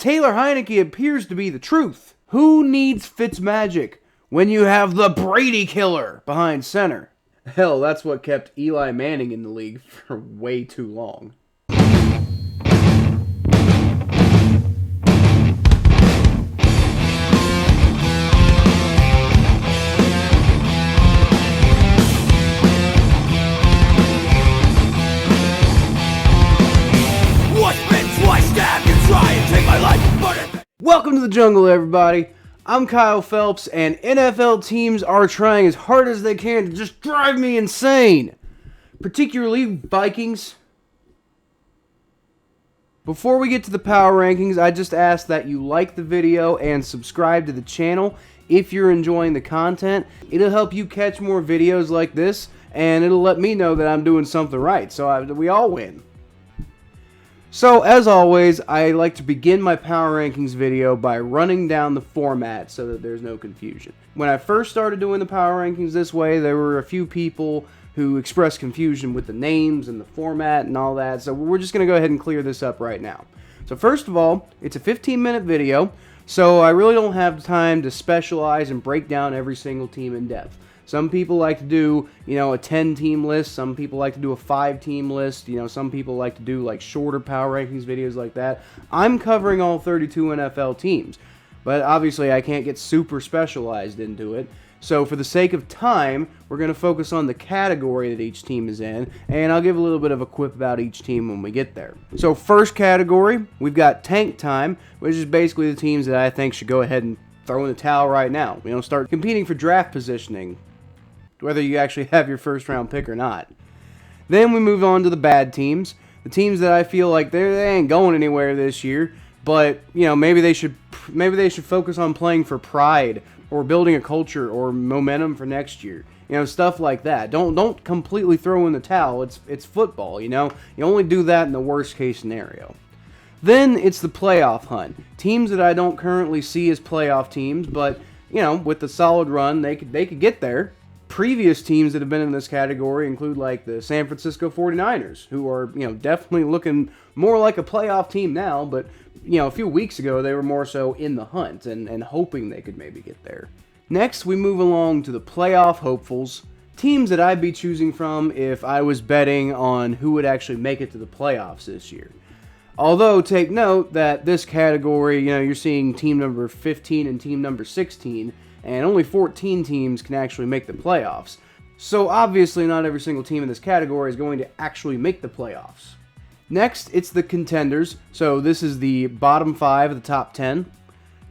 Taylor Heineke appears to be the truth. Who needs Fitzmagic when you have the Brady Killer behind center? Hell, that's what kept Eli Manning in the league for way too long. Welcome to the jungle, everybody. I'm Kyle Phelps, and NFL teams are trying as hard as they can to just drive me insane. Particularly Vikings. Before we get to the power rankings, I just ask that you like the video and subscribe to the channel if you're enjoying the content. It'll help you catch more videos like this, and it'll let me know that I'm doing something right, so we all win. So, as always, I like to begin my power rankings video by running down the format so that there's no confusion. When I first started doing the power rankings this way, there were a few people who expressed confusion with the names and the format and all that, so we're just going to go ahead and clear this up right now. So first of all, it's a 15-minute video, so I really don't have time to specialize and break down every single team in depth. Some people like to do, a 10-team list. Some people like to do a 5-team list. Some people like to do like shorter power rankings videos like that. I'm covering all 32 NFL teams, but obviously I can't get super specialized into it. So for the sake of time, we're going to focus on the category that each team is in, and I'll give a little bit of a quip about each team when we get there. So first category, we've got tank time, which is basically the teams that I think should go ahead and throw in the towel right now. Start competing for draft positioning, whether you actually have your first round pick or not. Then we move on to the bad teams, the teams that I feel like they ain't going anywhere this year, but maybe they should focus on playing for pride or building a culture or momentum for next year. Stuff like that. Don't completely throw in the towel. It's football, You only do that in the worst case scenario. Then it's the playoff hunt. Teams that I don't currently see as playoff teams, but with the solid run, they could get there. Previous teams that have been in this category include like the San Francisco 49ers, who are, definitely looking more like a playoff team now, but, a few weeks ago they were more so in the hunt and hoping they could maybe get there. Next, we move along to the playoff hopefuls, teams that I'd be choosing from if I was betting on who would actually make it to the playoffs this year. Although, take note that this category, you're seeing team number 15 and team number 16, and only 14 teams can actually make the playoffs. So obviously not every single team in this category is going to actually make the playoffs. Next, it's the contenders. So this is the bottom 5 of the top 10.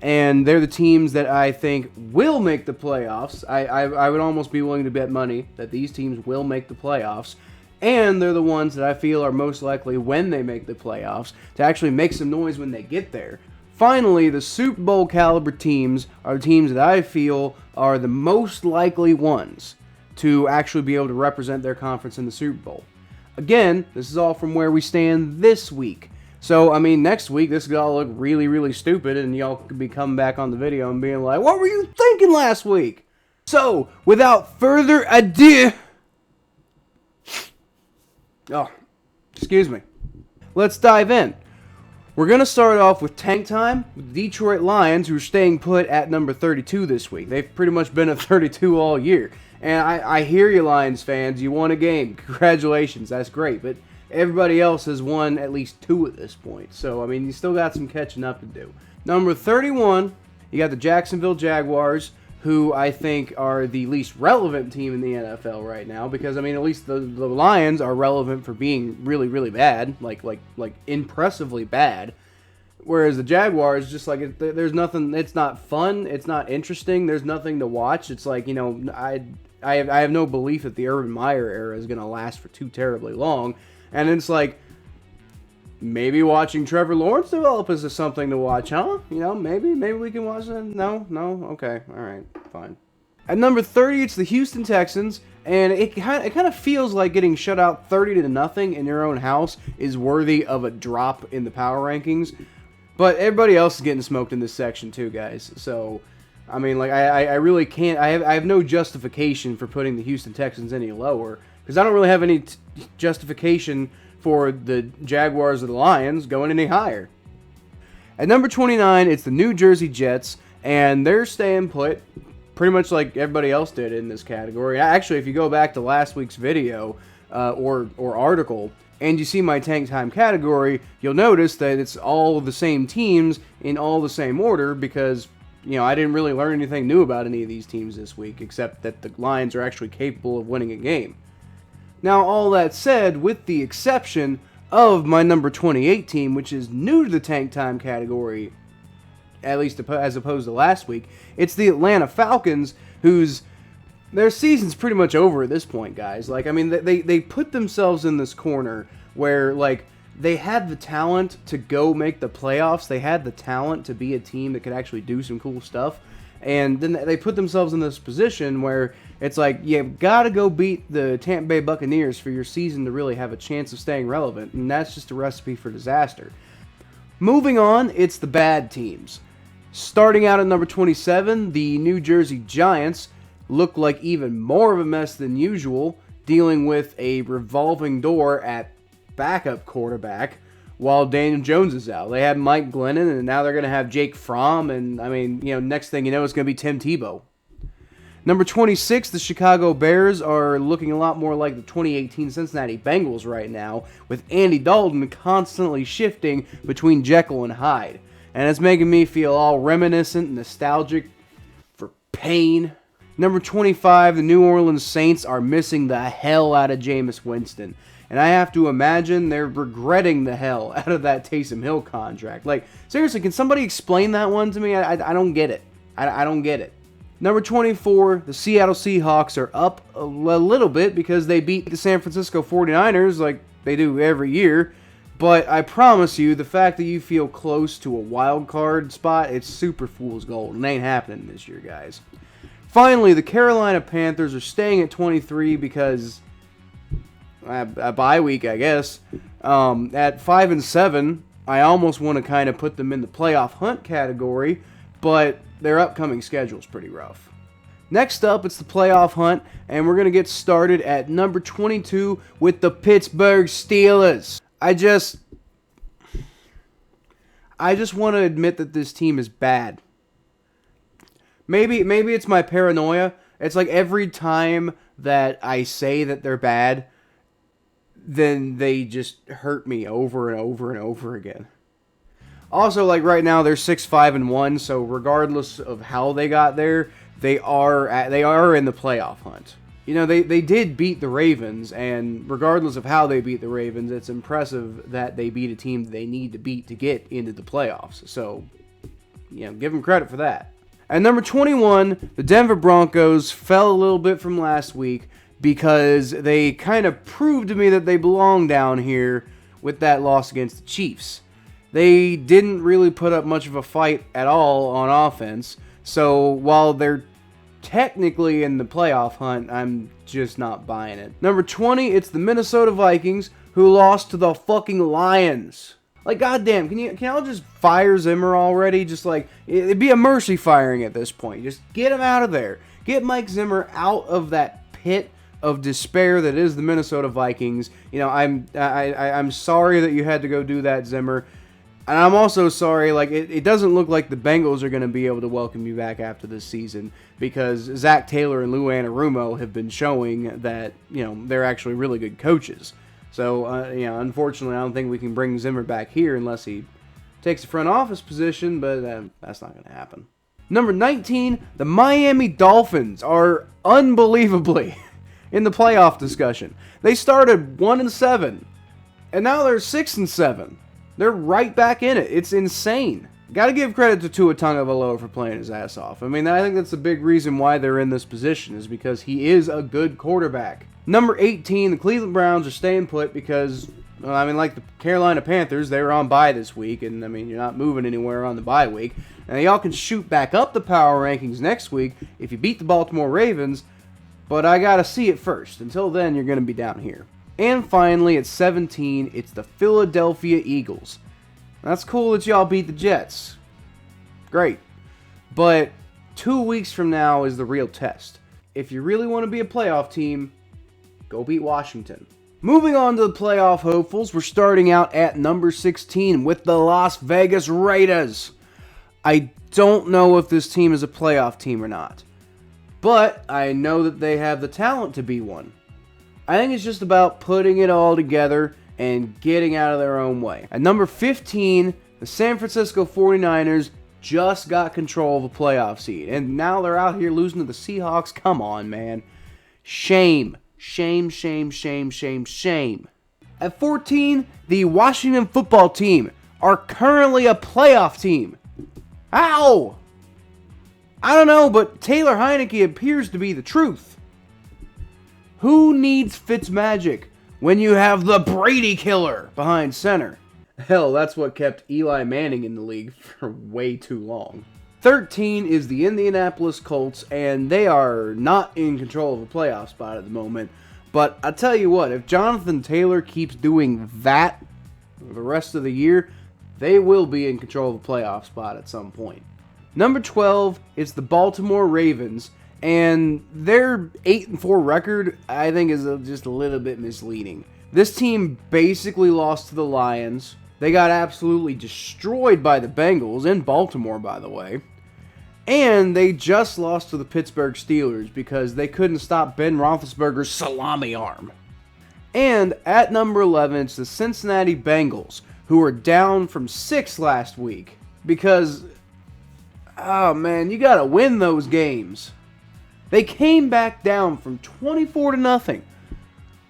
And they're the teams that I think will make the playoffs. I would almost be willing to bet money that these teams will make the playoffs. And they're the ones that I feel are most likely, when they make the playoffs, to actually make some noise when they get there. Finally, the Super Bowl caliber teams are teams that I feel are the most likely ones to actually be able to represent their conference in the Super Bowl. Again, this is all from where we stand this week. So, next week, this could all look really, really stupid, and y'all could be coming back on the video and being like, what were you thinking last week? So, without further ado... Oh, excuse me. Let's dive in. We're going to start off with tank time with the Detroit Lions, who are staying put at number 32 this week. They've pretty much been at 32 all year. And I hear you, Lions fans. You won a game. Congratulations. That's great. But everybody else has won at least 2 at this point. So, you still got some catching up to do. Number 31, you got the Jacksonville Jaguars, who I think are the least relevant team in the NFL right now, because at least the Lions are relevant for being really, really bad, like impressively bad, whereas the Jaguars, just like there's nothing. It's not fun. It's not interesting. There's nothing to watch. It's like I have no belief that the Urban Meyer era is going to last for too terribly long, and it's like, maybe watching Trevor Lawrence develop is something to watch, huh? Maybe we can watch that. No, okay, all right, fine. At number 30, it's the Houston Texans, and it kind of feels like getting shut out 30-0 in your own house is worthy of a drop in the power rankings. But everybody else is getting smoked in this section too, guys. So, I really can't. I have no justification for putting the Houston Texans any lower, because I don't really have any justification for the Jaguars or the Lions going any higher. At number 29, it's the New Jersey Jets, and they're staying put, pretty much like everybody else did in this category. Actually, if you go back to last week's video or article, and you see my Tank Time category, you'll notice that it's all the same teams in all the same order because, you know, I didn't really learn anything new about any of these teams this week, except that the Lions are actually capable of winning a game. Now, all that said, with the exception of my number 28 team, which is new to the Tank Time category, at least as opposed to last week, it's the Atlanta Falcons, their season's pretty much over at this point, guys. Like, I mean, they put themselves in this corner where, like, they had the talent to go make the playoffs. They had the talent to be a team that could actually do some cool stuff. And then they put themselves in this position where it's like, you've got to go beat the Tampa Bay Buccaneers for your season to really have a chance of staying relevant. And that's just a recipe for disaster. Moving on, it's the bad teams. Starting out at number 27, the New Jersey Giants look like even more of a mess than usual, dealing with a revolving door at backup quarterback while Daniel Jones is out. They had Mike Glennon, and now they're going to have Jake Fromm, and I mean, you know, next thing you know, it's going to be Tim Tebow. Number 26, the Chicago Bears are looking a lot more like the 2018 Cincinnati Bengals right now, with Andy Dalton constantly shifting between Jekyll and Hyde. And it's making me feel all reminiscent and nostalgic for pain. Number 25, the New Orleans Saints are missing the hell out of Jameis Winston. And I have to imagine they're regretting the hell out of that Taysom Hill contract. Like, seriously, can somebody explain that one to me? I don't get it. I don't get it. Number 24, the Seattle Seahawks are up a little bit because they beat the San Francisco 49ers like they do every year. But I promise you, the fact that you feel close to a wild card spot, it's super fool's gold. It ain't happening this year, guys. Finally, the Carolina Panthers are staying at 23 because a bye week, I guess. At 5-7, I almost want to kind of put them in the playoff hunt category, but their upcoming schedule is pretty rough. Next up, it's the playoff hunt, and we're going to get started at number 22 with the Pittsburgh Steelers. I just want to admit that this team is bad. Maybe it's my paranoia. It's like every time that I say that they're bad, then they just hurt me over and over and over again. Also, like right now, they're 6-5-1, so regardless of how they got there, they are in the playoff hunt. You know, they did beat the Ravens, and regardless of how they beat the Ravens, it's impressive that they beat a team that they need to beat to get into the playoffs. So, you know, give them credit for that. At number 21, the Denver Broncos fell a little bit from last week because they kind of proved to me that they belong down here with that loss against the Chiefs. They didn't really put up much of a fight at all on offense, so while they're technically in the playoff hunt, I'm just not buying it. Number 20, it's the Minnesota Vikings, who lost to the fucking Lions. Like, goddamn, can y'all just fire Zimmer already? Just like, it'd be a mercy firing at this point. Just get him out of there. Get Mike Zimmer out of that pit of despair that is the Minnesota Vikings. You know, I'm sorry that you had to go do that, Zimmer. And I'm also sorry, like, it doesn't look like the Bengals are going to be able to welcome you back after this season because Zach Taylor and Lou Anarumo have been showing that, you know, they're actually really good coaches. So, you know, unfortunately, I don't think we can bring Zimmer back here unless he takes a front office position, but that's not going to happen. Number 19, the Miami Dolphins are unbelievably in the playoff discussion. They started 1-7, and now they're 6-7. They're right back in it. It's insane. Got to give credit to Tua Tagovailoa for playing his ass off. I mean, I think that's a big reason why they're in this position is because he is a good quarterback. Number 18, the Cleveland Browns are staying put because, well, I mean, like the Carolina Panthers, they were on bye this week, and I mean, you're not moving anywhere on the bye week. Now, y'all can shoot back up the power rankings next week if you beat the Baltimore Ravens, but I got to see it first. Until then, you're going to be down here. And finally, at 17, it's the Philadelphia Eagles. That's cool that y'all beat the Jets. Great. But 2 weeks from now is the real test. If you really want to be a playoff team, go beat Washington. Moving on to the playoff hopefuls, we're starting out at number 16 with the Las Vegas Raiders. I don't know if this team is a playoff team or not, but I know that they have the talent to be one. I think it's just about putting it all together and getting out of their own way. At number 15, the San Francisco 49ers just got control of a playoff seed, and now they're out here losing to the Seahawks. Come on, man. Shame. Shame, shame, shame, shame, shame. At 14, the Washington football team are currently a playoff team. How? I don't know, but Taylor Heineke appears to be the truth. Who needs Fitzmagic when you have the Brady Killer behind center? Hell, that's what kept Eli Manning in the league for way too long. 13 is the Indianapolis Colts, and they are not in control of a playoff spot at the moment. But I tell you what, if Jonathan Taylor keeps doing that for the rest of the year, they will be in control of a playoff spot at some point. Number 12 is the Baltimore Ravens, and their 8-4 record, I think, is just a little bit misleading. This team basically lost to the Lions. They got absolutely destroyed by the Bengals, in Baltimore, by the way. And they just lost to the Pittsburgh Steelers because they couldn't stop Ben Roethlisberger's salami arm. And at number 11, it's the Cincinnati Bengals, who were down from 6 last week. Because, oh man, you gotta win those games. They came back down from 24-0,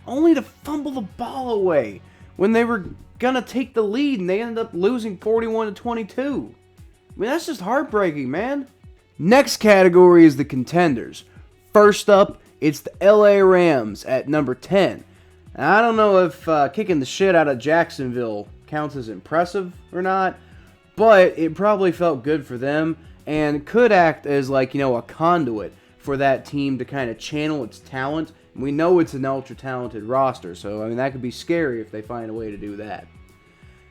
only to fumble the ball away when they were gonna take the lead, and they ended up losing 41-22. I mean, that's just heartbreaking, man. Next category is the Contenders. First up, it's the LA Rams at number 10. Now, I don't know if kicking the shit out of Jacksonville counts as impressive or not, but it probably felt good for them and could act as like, a conduit for that team to kind of channel its talent. We know it's an ultra-talented roster, so I mean that could be scary if they find a way to do that.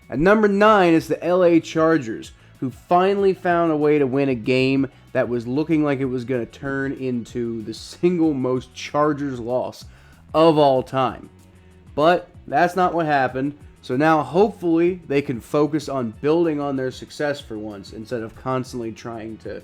At number 9 is the LA Chargers, who finally found a way to win a game that was looking like it was going to turn into the single most Chargers loss of all time. But that's not what happened, so now hopefully they can focus on building on their success for once instead of constantly trying to,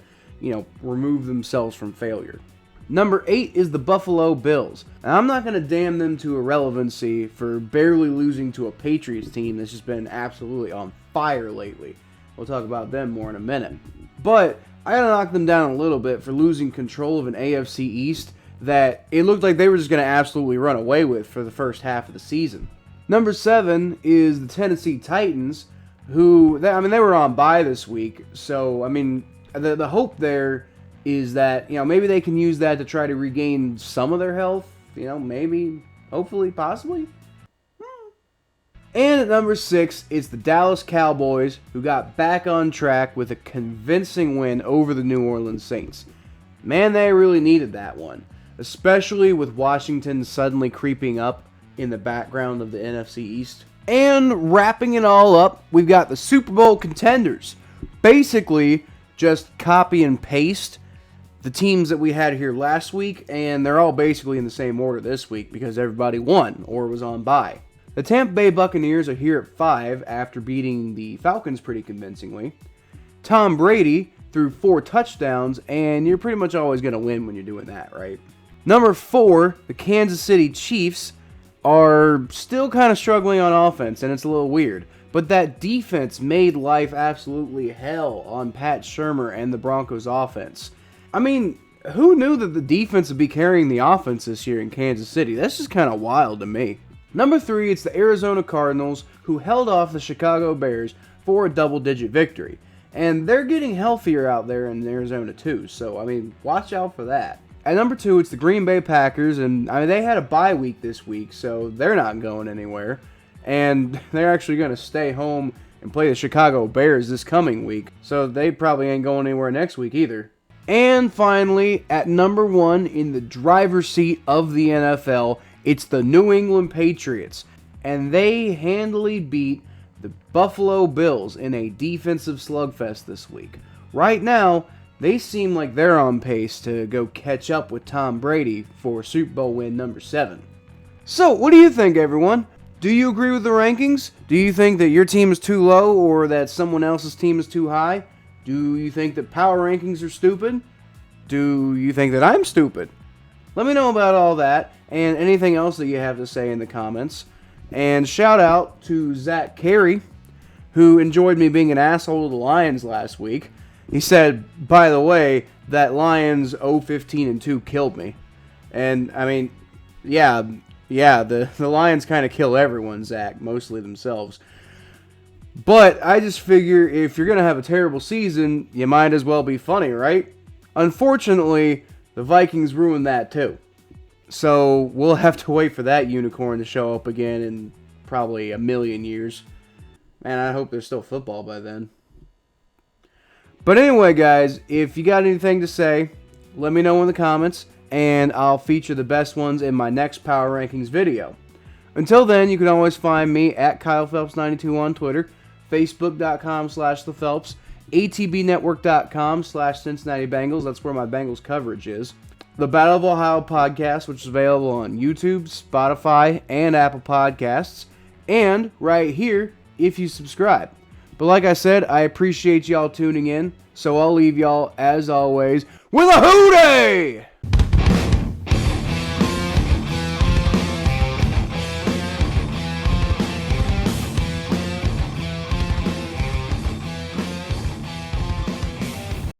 remove themselves from failure. Number 8 is the Buffalo Bills. Now, I'm not going to damn them to irrelevancy for barely losing to a Patriots team that's just been absolutely on fire lately. We'll talk about them more in a minute. But I gotta knock them down a little bit for losing control of an AFC East that it looked like they were just going to absolutely run away with for the first half of the season. Number 7 is the Tennessee Titans, who, they were on bye this week, so, the hope there is that, maybe they can use that to try to regain some of their health, maybe, hopefully, possibly. And at number 6, it's the Dallas Cowboys, who got back on track with a convincing win over the New Orleans Saints. Man, they really needed that one, especially with Washington suddenly creeping up in the background of the NFC East. And wrapping it all up, we've got the Super Bowl contenders. Basically, just copy and paste the teams that we had here last week, and they're all basically in the same order this week because everybody won or was on bye. The Tampa Bay Buccaneers are here at 5 after beating the Falcons pretty convincingly. Tom Brady threw 4 touchdowns, and you're pretty much always going to win when you're doing that, right? Number 4, the Kansas City Chiefs are still kind of struggling on offense, and it's a little weird. But that defense made life absolutely hell on Pat Shurmur and the Broncos offense. I mean, who knew that the defense would be carrying the offense this year in Kansas City? That's just kind of wild to me. Number 3, it's the Arizona Cardinals, who held off the Chicago Bears for a double-digit victory. And they're getting healthier out there in Arizona too, so, watch out for that. At number 2, it's the Green Bay Packers, and they had a bye week this week, so they're not going anywhere. And they're actually going to stay home and play the Chicago Bears this coming week, so they probably ain't going anywhere next week either. And finally, at number 1 in the driver's seat of the NFL, it's the New England Patriots, and they handily beat the Buffalo Bills in a defensive slugfest this week. Right now, they seem like they're on pace to go catch up with Tom Brady for Super Bowl win number 7. So, what do you think, everyone? Do you agree with the rankings? Do you think that your team is too low or that someone else's team is too high? Do you think that power rankings are stupid? Do you think that I'm stupid? Let me know about all that and anything else that you have to say in the comments. And shout out to Zach Carey, who enjoyed me being an asshole to the Lions last week. He said, by the way, that Lions 0-15-2 killed me. And, I mean, yeah, the Lions kind of kill everyone, Zach, mostly themselves. But I just figure if you're going to have a terrible season, you might as well be funny, right? Unfortunately, the Vikings ruined that too. So we'll have to wait for that unicorn to show up again in probably a million years. Man, I hope there's still football by then. But anyway, guys, if you got anything to say, let me know in the comments, and I'll feature the best ones in my next Power Rankings video. Until then, you can always find me at KylePhelps92 on Twitter, Facebook.com/ThePhelps, ATBNetwork.com/Cincinnati Bengals. That's where my Bengals coverage is. The Battle of Ohio podcast, which is available on YouTube, Spotify, and Apple Podcasts. And right here, if you subscribe. But like I said, I appreciate y'all tuning in. So I'll leave y'all, as always, with a hootie!